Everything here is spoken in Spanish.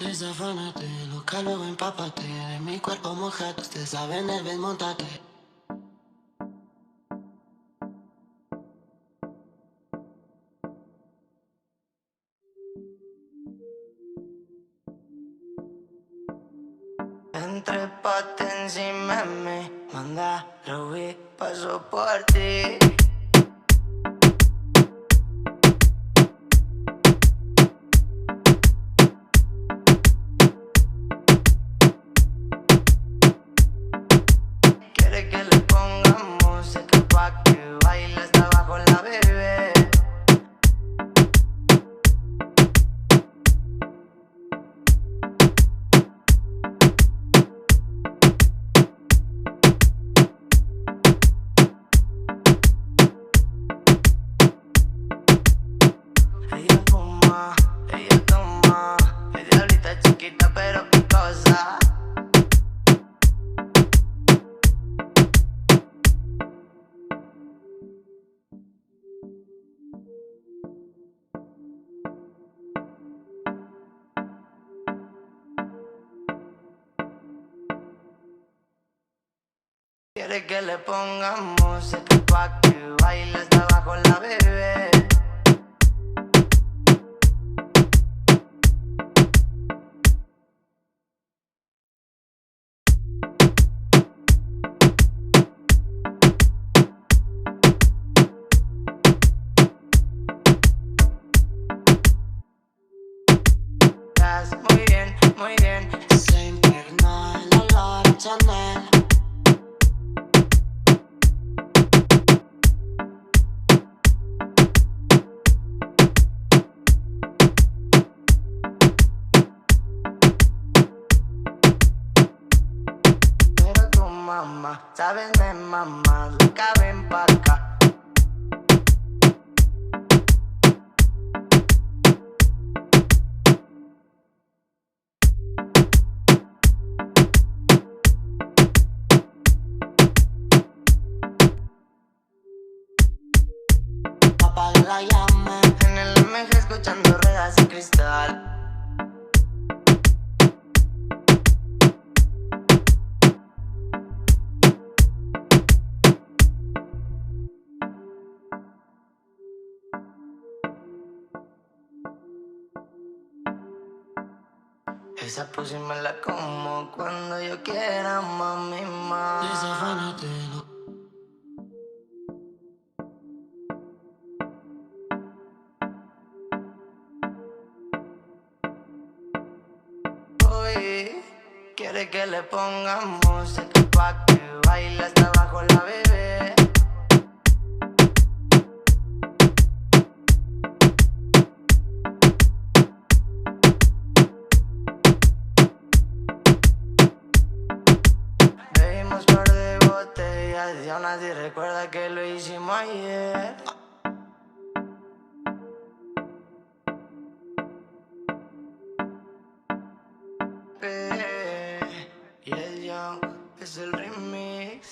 Desafánate, loca, luego empápate. De mi cuerpo mojado, ustedes saben el desmontate. Entrépate encima de mí, manda, lo vi, paso por ti. Quiere que le ponga música pa' que baile hasta abajo la bebé. Ella fuma, ella toma, es diablita chiquita pero picosa. Quiere que le ponga música pa' que baile hasta abajo la bebé. Estás muy bien, se impregnó el olor a Chanel. Pero tu mamá, sabes de mamá, loca, ven pa' acá. Apaga la llama en el L-Gante escuchando ruedas de cristal. Esa pussy me la como cuando yo quiera, mami, mami. Desafánate, uy, quiere que le ponga música pa' que baile hasta abajo la bebé. Bebimos par de botellas y aún así recuerda que lo hicimos ayer.